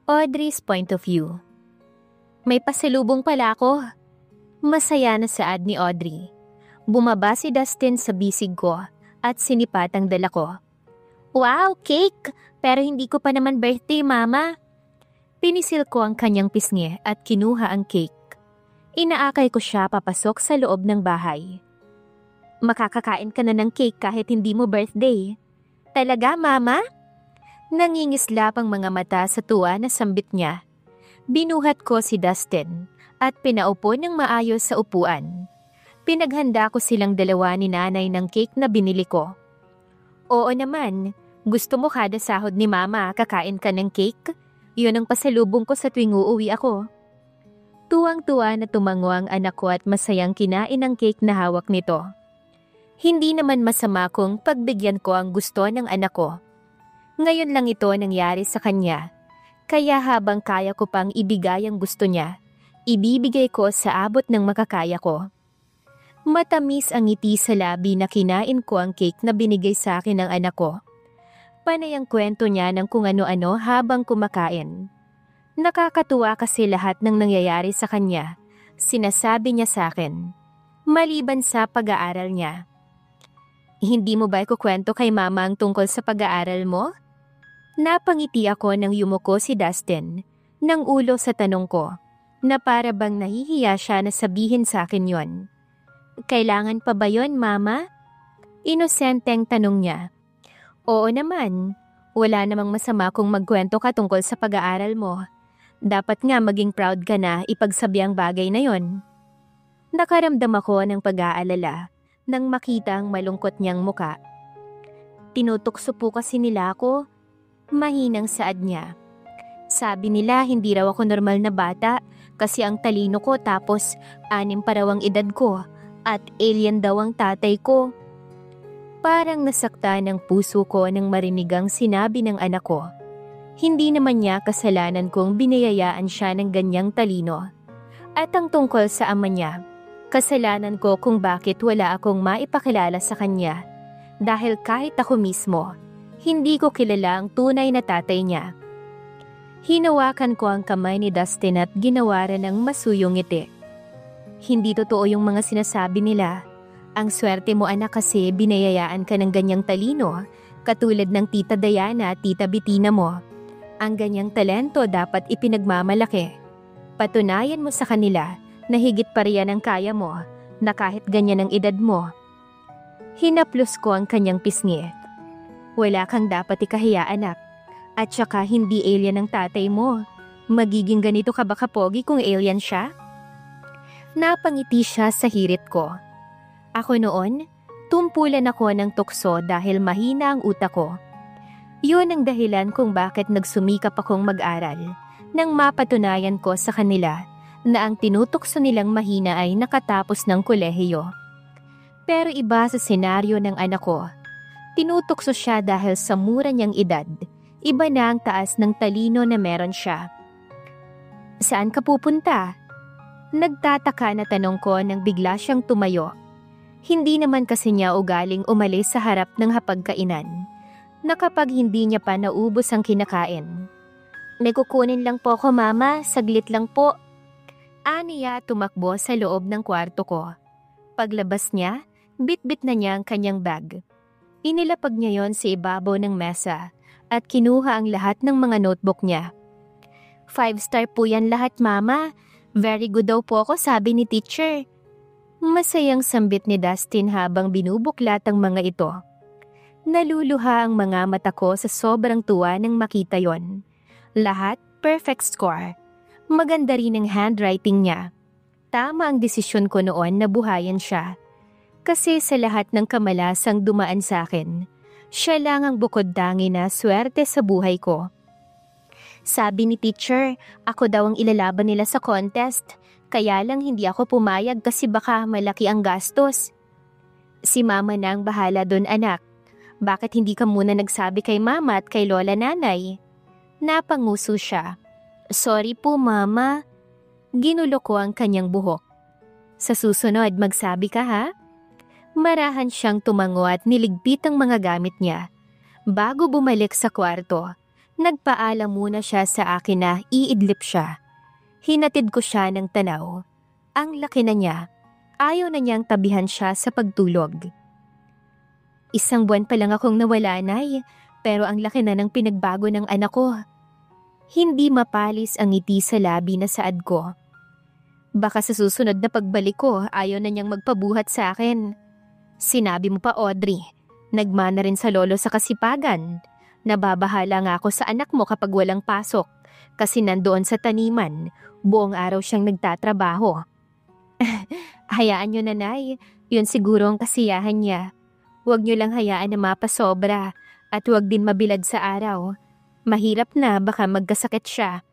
Audrey's point of view. May pasalubong pala ako. Masaya na saad ni Audrey. Bumaba si Dustin sa bisig ko at sinipat ang dala ko. Wow, cake! Pero hindi ko pa naman birthday, Mama. Pinisil ko ang kanyang pisngi at kinuha ang cake. Inaakay ko siya papasok sa loob ng bahay. Makakakain ka na ng cake kahit hindi mo birthday. Talaga, Mama? Nangingislap ang mga mata sa tuwa na sambit niya. Binuhat ko si Dustin at pinaupo ng maayos sa upuan. Pinaghanda ko silang dalawa ni nanay ng cake na binili ko. Oo naman, gusto mo kada sahod ni Mama kakain ka ng cake? Yun ang pasalubong ko sa tuwing uuwi ako. Tuwang-tuwa na tumango ang anak ko at masayang kinain ang cake na hawak nito. Hindi naman masama kung pagbigyan ko ang gusto ng anak ko. Ngayon lang ito nangyari sa kanya, kaya habang kaya ko pang ibigay ang gusto niya, ibibigay ko sa abot ng makakaya ko. Matamis ang ngiti sa labi na kinain ko ang cake na binigay sa akin ng anak ko. Panay ang kwento niya ng kung ano-ano habang kumakain. Nakakatuwa kasi lahat ng nangyayari sa kanya, sinasabi niya sa akin, maliban sa pag-aaral niya. Hindi mo ba ikukwento kay Mama ang tungkol sa pag-aaral mo? Napangiti ako nang yumuko si Dustin, ng ulo sa tanong ko, na para bang nahihiya siya na sabihin sa akin yon. Kailangan pa ba yon, Mama? Inosenteng tanong niya. Oo naman, wala namang masama kung magkwento ka tungkol sa pag-aaral mo. Dapat nga maging proud ka na ipagsabi ang bagay na yon. Nakaramdam ako ng pag-aalala nang makita ang malungkot niyang muka. Tinutukso po kasi nila ako. Mahinang saad niya. Sabi nila hindi raw ako normal na bata kasi ang talino ko tapos 6 pa raw ang edad ko at alien daw ang tatay ko. Parang nasaktan ang puso ko nang marinig ang sinabi ng anak ko. Hindi naman niya kasalanan kung biniyayaan siya ng ganyang talino. At ang tungkol sa ama niya, kasalanan ko kung bakit wala akong maipakilala sa kanya dahil kahit ako mismo, hindi ko kilala ang tunay na tatay niya. Hinawakan ko ang kamay ni Dustin at ginawaran ng masuyong ngiti. Hindi totoo yung mga sinasabi nila. Ang swerte mo anak kasi binayayaan ka ng ganyang talino, katulad ng Tita Diana at Tita Bettina mo. Ang ganyang talento dapat ipinagmamalaki. Patunayan mo sa kanila na higit pa riyan ang kaya mo, na kahit ganyan ang edad mo. Hinaplos ko ang kanyang pisngi. Wala kang dapat ikahiya anak. At saka hindi alien ang tatay mo. Magiging ganito ka ba kapogi kung alien siya? Napangiti siya sa hirit ko. Ako noon, tumpulan ako ng tukso dahil mahina ang utak ko. Yun ang dahilan kung bakit nagsumikap akong mag-aral nang mapatunayan ko sa kanila na ang tinutukso nilang mahina ay nakatapos ng kolehiyo. Pero iba sa senaryo ng anak ko. Tinutukso siya dahil sa mura niyang edad. Iba na ang taas ng talino na meron siya. Saan ka pupunta? Nagtataka na tanong ko nang bigla siyang tumayo. Hindi naman kasi niya ugaling umalis sa harap ng hapagkainan na kapag hindi niya pa naubos ang kinakain. May kukunin lang po ko Mama, saglit lang po. Aniya tumakbo sa loob ng kwarto ko. Paglabas niya, bit-bit na niya ang kanyang bag. Inilapag niya yon sa ibabaw ng mesa at kinuha ang lahat ng mga notebook niya. 5-star po yan lahat Mama. Very good daw po ako sabi ni teacher. Masayang sambit ni Dustin habang binubuklat ang mga ito. Naluluha ang mga mata ko sa sobrang tuwa nang makita yon. Lahat perfect score. Maganda rin ang handwriting niya. Tama ang desisyon ko noon na buhayan siya. Kasi sa lahat ng kamalasang dumaan sa akin, siya lang ang bukod-tangi na swerte sa buhay ko. Sabi ni teacher, ako daw ang ilalaban nila sa contest, kaya lang hindi ako pumayag kasi baka malaki ang gastos. Si Mama na ang bahala doon anak. Bakit hindi ka muna nagsabi kay Mama at kay Lola Nanay? Napanguso siya. Sorry po Mama. Ginulo ko ang kanyang buhok. Sa susunod magsabi ka ha? Marahan siyang tumango at niligpit ang mga gamit niya. Bago bumalik sa kwarto, Nagpaalam muna siya sa akin na iidlip siya. Hinatid ko siya ng tanaw. Ang laki na niya. Ayaw na niyang tabihan siya sa pagtulog. 1 buwan pa lang akong nawala, Nay, pero ang laki na ng pinagbago ng anak ko. Hindi mapalis ang ngiti sa labi na saad ko. Baka sa susunod na pagbalik ko, ayaw na niyang magpabuhat sa akin. Sinabi mo pa, Audrey, nagmana rin sa lolo sa kasipagan. Nababahala nga ako sa anak mo kapag walang pasok kasi nandoon sa taniman, buong araw siyang nagtatrabaho. Hayaan niyo na, Nay, yun siguro ang kasiyahan niya. Huwag niyo lang hayaan na mapasobra at huwag din mabilad sa araw. Mahirap na baka magkasakit siya.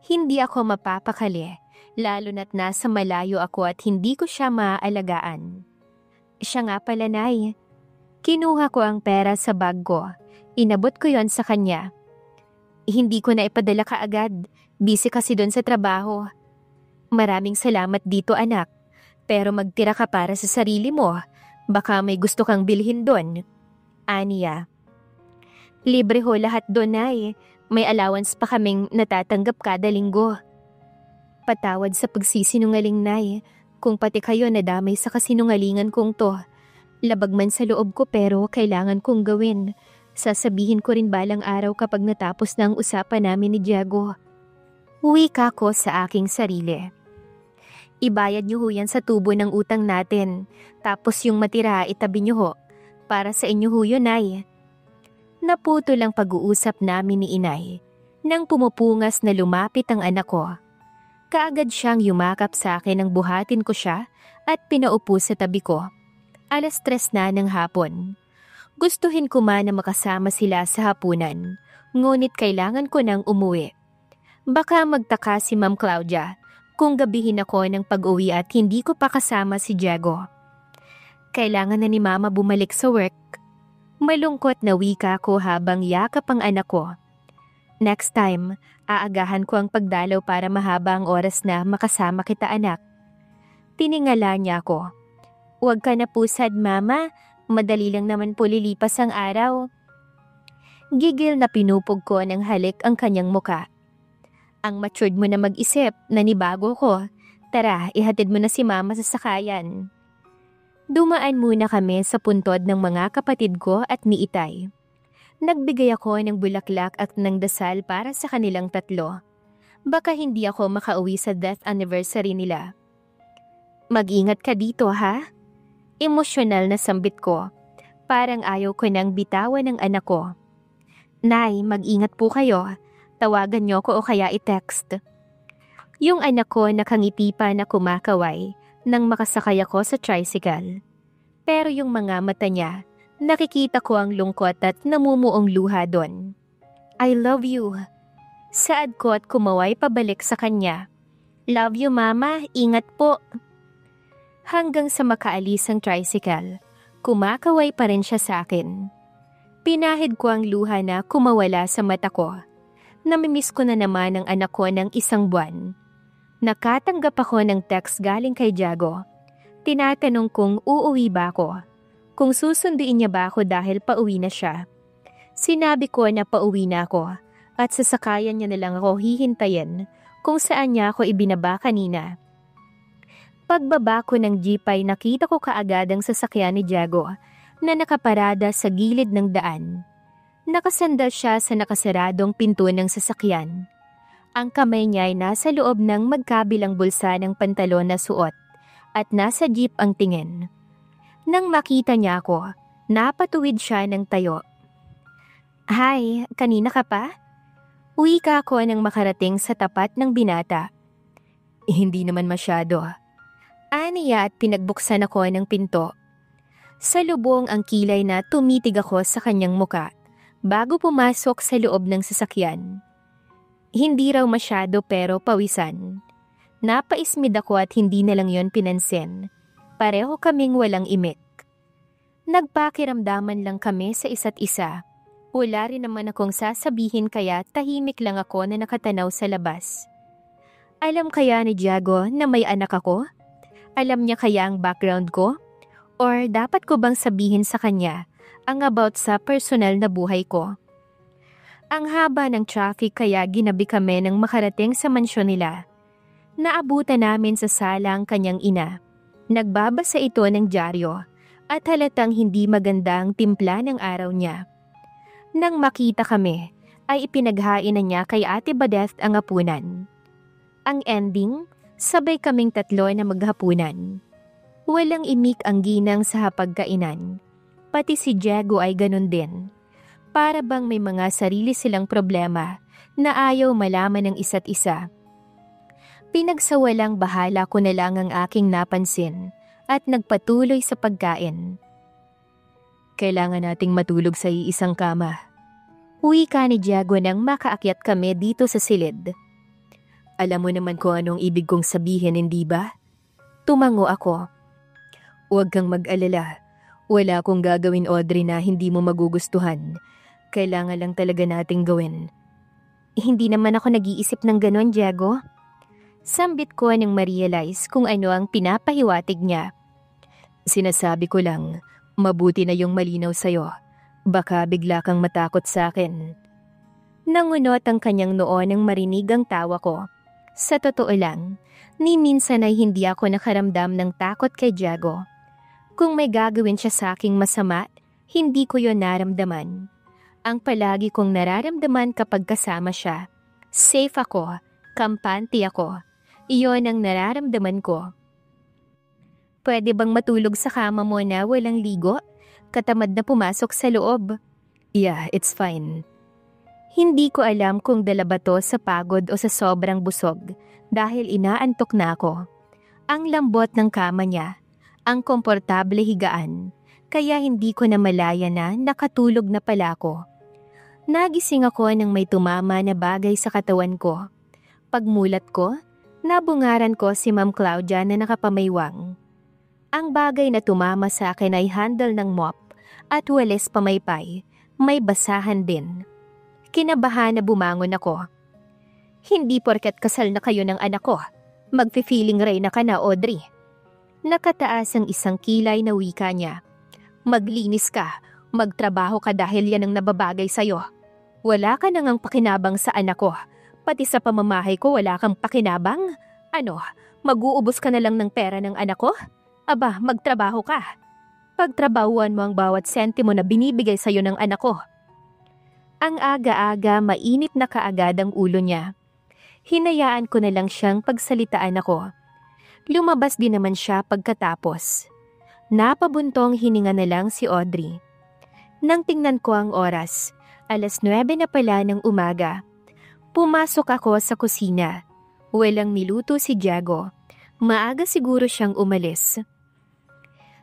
Hindi ako mapapakali, lalo na't nasa malayo ako at hindi ko siya maaalagaan. Siya nga pala, Nay. Kinuha ko ang pera sa bag ko. Inabot ko yon sa kanya. Hindi ko na ipadala kaagad. Busy kasi doon sa trabaho. Maraming salamat dito, anak. Pero magtira ka para sa sarili mo. Baka may gusto kang bilhin doon. Aniya. Libre ho lahat doon, Nay. May allowance pa kaming natatanggap kada linggo. Patawad sa pagsisinungaling, Nay. Kung pati kayo nadamay sa kasinungalingan kong to. Labag man sa loob ko pero kailangan kong gawin. Sasabihin ko rin balang araw kapag natapos na ang usapan namin ni Diego. Wika ko sa aking sarili. Ibayad niyo ho yan sa tubo ng utang natin. Tapos yung matira itabi niyo ho. Para sa inyo ho yun, Nay. Naputo lang pag-uusap namin ni Inay. Nang pumupungas na lumapit ang anak ko. Kaagad siyang yumakap sa akin nang buhatin ko siya at pinaupo sa tabi ko. 3:00 na ng hapon. Gustuhin ko man na makasama sila sa hapunan, ngunit kailangan ko nang umuwi. Baka magtaka si Ma'am Claudia kung gabihin ako ng pag-uwi at hindi ko pa kasama si Diego. Kailangan na ni Mama bumalik sa work. Malungkot na wika ko habang yakap ang anak ko. Next time, aagahan ko ang pagdalaw para mahaba ang oras na makasama kita, anak. Tiningala niya ako. Huwag ka na pusad, Mama. Madali lang naman po lilipas ang araw. Gigil na pinupog ko ng halik ang kanyang muka. Ang matured mo na mag-isip, nanibago ko. Tara, ihatid mo na si Mama sa sakayan. Dumaan muna kami sa puntod ng mga kapatid ko at ni Itay. Nagbigay ako ng bulaklak at ng dasal para sa kanilang 3. Baka hindi ako makauwi sa death anniversary nila. Mag-ingat ka dito, ha? Emosyonal na sambit ko. Parang ayaw ko nang bitawan ng anak ko. Nay, mag-ingat po kayo. Tawagan niyo ko o kaya i-text. Yung anak ko nakangiti pa na kumakaway nang makasakay ako sa tricycle. Pero yung mga mata niya, nakikita ko ang lungkot at namumuong luha doon. I love you. Saad ko at kumaway pabalik sa kanya. Love you, Mama. Ingat po. Hanggang sa makaalis ang tricycle, kumakaway pa rin siya sa akin. Pinahid ko ang luha na kumawala sa mata ko. Namimiss ko na naman ang anak ko ng 1 buwan. Nakatanggap ako ng text galing kay Diego. Tinatanong kung uuwi ba ako. Kung susunduin niya ba ako dahil pauwi na siya. Sinabi ko na pauwi na ako at sasakayan niya na lang ako hihintayin kung saan niya ako ibinaba kanina. Pagbaba ko ng jeep ay nakita ko kaagad ang sasakyan ni Diego na nakaparada sa gilid ng daan. Nakasandal siya sa nakasaradong pinto ng sasakyan. Ang kamay niya ay nasa loob ng magkabilang bulsa ng pantalon na suot at nasa jeep ang tingin. Nang makita niya ako, napatuwid siya ng tayo. Hi, kanina ka pa? Uwi ka ako nang makarating sa tapat ng binata. Hindi naman masyado. Aniya at pinagbuksan ako ng pinto. Sa lubong ang kilay na tumitig ako sa kanyang muka bago pumasok sa loob ng sasakyan. Hindi raw masyado pero pawisan. Napaismid ako at hindi na lang yon pinansin. Pareho kaming walang imik. Nagpakiramdaman lang kami sa isa't isa. Wala rin naman akong sasabihin kaya tahimik lang ako na nakatanaw sa labas. Alam kaya ni Diego na may anak ako? Alam niya kaya ang background ko? Or dapat ko bang sabihin sa kanya ang about sa personal na buhay ko? Ang haba ng traffic kaya ginabi kami nang makarating sa mansyon nila. Naabutan namin sa sala ang kanyang ina. Nagbabasa ito ng dyaryo at halatang hindi magandang timpla ng araw niya. Nang makita kami, ay ipinaghain na niya kay Ate Badeth ang hapunan. Ang ending, sabay kaming tatlo na maghapunan. Walang imik ang ginang sa hapagkainan. Pati si Diego ay ganun din. Para bang may mga sarili silang problema na ayaw malaman ng isa't isa. Pinagsawalang bahala ko na lang ang aking napansin at nagpatuloy sa pagkain. Kailangan nating matulog sa iisang kama. Wika ni Diego nang makaakyat kami dito sa silid. Alam mo naman kung anong ibig kong sabihin, hindi ba? Tumango ako. Huwag kang mag-alala. Wala akong gagawin, Audrey, na hindi mo magugustuhan. Kailangan lang talaga nating gawin. Hindi naman ako nag-iisip ng ganon, Diego. Sambit ko nang ma-realize kung ano ang pinapahiwatig niya. Sinasabi ko lang, mabuti na yung malinaw sa'yo. Baka bigla kang matakot sa akin. Nangunot ang kanyang noo nang marinig ang tawa ko. Sa totoo lang, ni minsan ay hindi ako nakaramdam ng takot kay Diego. Kung may gagawin siya sa aking masama, hindi ko yon naramdaman. Ang palagi kong nararamdaman kapag kasama siya. Safe ako, kampante ako. Iyon ang nararamdaman ko. Pwede bang matulog sa kama mo na walang ligo? Katamad na pumasok sa loob. Yeah, it's fine. Hindi ko alam kung dala ba to sa pagod o sa sobrang busog dahil inaantok na ako. Ang lambot ng kama niya, ang komportable higaan, kaya hindi ko na malaya na nakatulog na pala ako. Nagising ako nang may tumama na bagay sa katawan ko. Pagmulat ko, nabungaran ko si Ma'am Claudia na nakapamaywang. Ang bagay na tumama sa akin ay handle ng mop at walis pamaypay, may basahan din. Kinabahan na bumangon ako. Hindi porket kasal na kayo ng anak ko, magfi-feeling reyna ka na, Audrey. Nakataas ang isang kilay na wika niya. Maglinis ka, magtrabaho ka dahil yan ang nababagay sa'yo. Wala ka nang pakinabang sa anak ko. Pati sa pamamahay ko wala kang pakinabang? Ano, mag-uubos ka na lang ng pera ng anak ko? Aba, magtrabaho ka. Pagtrabahuan mo ang bawat sentimo na binibigay sa'yo ng anak ko. Ang aga-aga mainit na kaagad ang ulo niya. Hinayaan ko na lang siyang pagsalitaan ako. Lumabas din naman siya pagkatapos. Napabuntong hininga na lang si Audrey. Nang tingnan ko ang oras, 9:00 na pala ng umaga. Pumasok ako sa kusina. Walang niluto si Diego. Maaga siguro siyang umalis.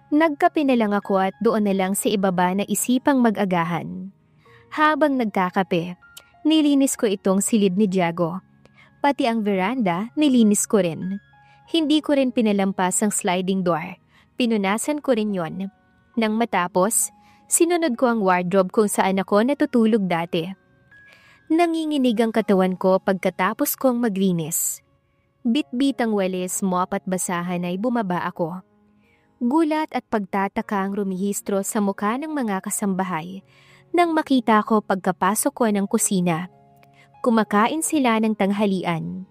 Nagkape na lang ako at doon na lang sa ibaba na isipang mag-agahan. Habang nagkakape, nilinis ko itong silid ni Diego. Pati ang veranda, nilinis ko rin. Hindi ko rin pinalampas ang sliding door. Pinunasan ko rin yon. Nang matapos, sinunod ko ang wardrobe kung saan ako natutulog dati. Nanginginig ang katawan ko pagkatapos kong maglinis. Bit-bit ang walis, mop at basahan ay bumaba ako. Gulat at pagtataka ang rumihistro sa mukha ng mga kasambahay nang makita ko pagkapasok ko ng kusina. Kumakain sila ng tanghalian.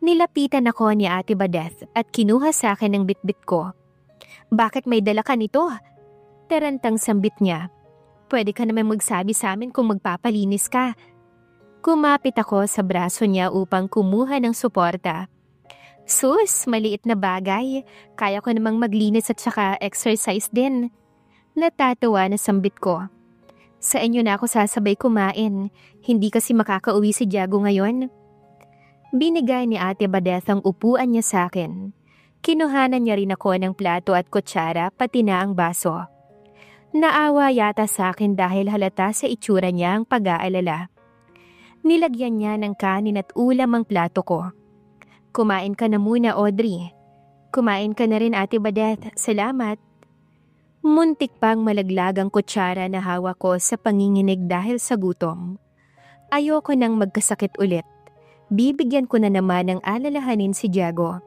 Nilapitan ako ni Ate Badeth at kinuha sa akin ang bitbit ko. Bakit may dala ka nito? Tarantang sambit niya. Pwede ka naman magsabi sa amin kung magpapalinis ka. Kumapit ako sa braso niya upang kumuha ng suporta. Sus, maliit na bagay. Kaya ko namang maglinis at saka exercise din. Natatawa na sambit ko. Sa inyo na ako sasabay kumain. Hindi kasi makakauwi si Diego ngayon. Binigay ni Ate Badeth ang upuan niya sa akin. Kinuhanan niya rin ako ng plato at kutsara pati na ang baso. Naawa yata sa akin dahil halata sa itsura niya ang pag-aalala. Nilagyan niya ng kanin at ulam ang plato ko. Kumain ka na muna, Audrey. Kumain ka na rin, Ate Badeth. Salamat. Muntik pang malaglag ang kutsara na hawak ko sa panginginig dahil sa gutom. Ayoko nang magkasakit ulit. Bibigyan ko na naman ng alalahanin si Diego.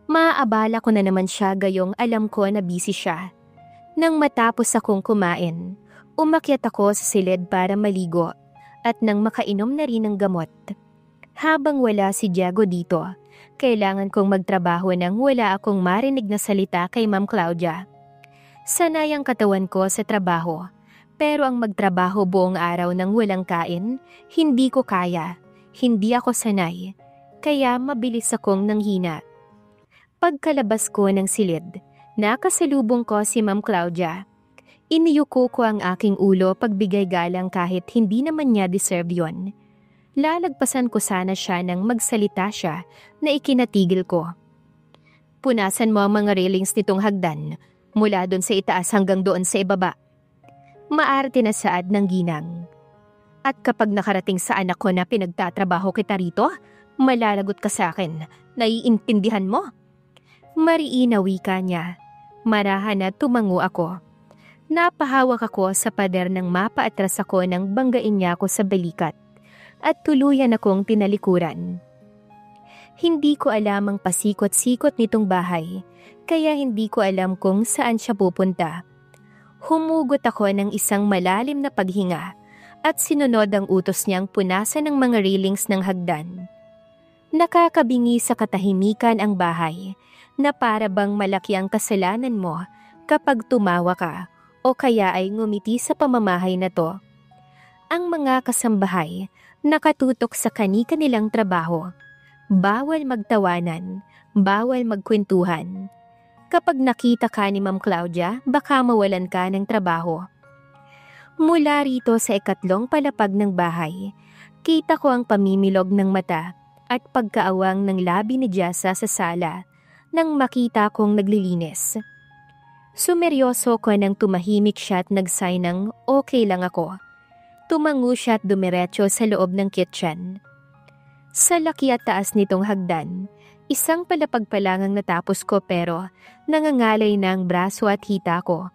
Maaabala ko na naman siya gayong alam ko na busy siya. Nang matapos akong kumain, umakyat ako sa silid para maligo at nang makainom na rin ng gamot. Habang wala si Diego dito, kailangan kong magtrabaho nang wala akong marinig na salita kay Ma'am Claudia. Sanay ang katawan ko sa trabaho, pero ang magtrabaho buong araw nang walang kain, hindi ko kaya. Hindi ako sanay, kaya mabilis akong nanghina. Pagkalabas ko ng silid, nakasalubong ko si Ma'am Claudia. Iniyuko ko ang aking ulo pagbigay galang kahit hindi naman niya deserve yon. Lalagpasan ko sana siya nang magsalita siya na ikinatigil ko. Punasan mo ang mga railings nitong hagdan mula doon sa itaas hanggang doon sa ibaba. Maarte na saad ng ginang. At kapag nakarating sa anak ko na pinagtatrabaho kita rito, malalagot ka sa akin. Naiintindihan mo? Mariina wika niya. Marahan na tumango ako. Napahawak ako sa pader nang mapaatras ako nang banggain niya ako sa balikat at tuluyan akong tinalikuran. Hindi ko alam ang pasikot-sikot nitong bahay, kaya hindi ko alam kung saan siya pupunta. Humugot ako ng isang malalim na paghinga at sinunod ang utos niyang punasan ng mga railings ng hagdan. Nakakabingi sa katahimikan ang bahay na para bang malaki ang kasalanan mo kapag tumawa ka o kaya ay ngumiti sa pamamahay na to. Ang mga kasambahay nakatutok sa kani-kanilang trabaho. Bawal magtawanan, bawal magkwentuhan. Kapag nakita ka ni Ma'am Claudia, baka mawalan ka ng trabaho. Mula rito sa ikatlong palapag ng bahay, kita ko ang pamimilog ng mata at pagkaawang ng labi ni Jessa sa sala nang makita kong naglilinis. Sumeryoso ko nang tumahimik siya at nag-sign ng okay lang ako. Tumango siya at dumiretso sa loob ng kitchen. Sa laki at taas nitong hagdan, isang palapag pa lang ang natapos ko pero nangangalay na ang braso at hita ko.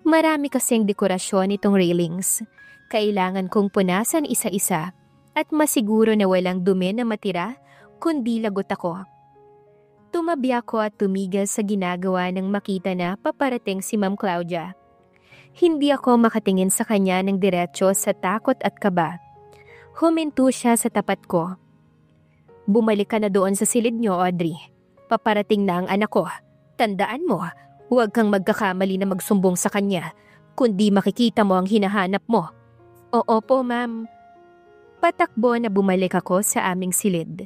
Marami kasing dekorasyon itong railings. Kailangan kong punasan isa-isa at masiguro na walang dumi na matira kundi lagot ako. Tumabi ako at tumigil sa ginagawa nang makita na paparating si Ma'am Claudia. Hindi ako makatingin sa kanya ng diretsyo sa takot at kaba. Huminto siya sa tapat ko. Bumalik ka na doon sa silid niyo, Audrey. Paparating na ang anak ko. Tandaan mo, huwag kang magkakamali na magsumbong sa kanya, kundi makikita mo ang hinahanap mo. Oo po, ma'am. Patakbo na bumalik ako sa aming silid.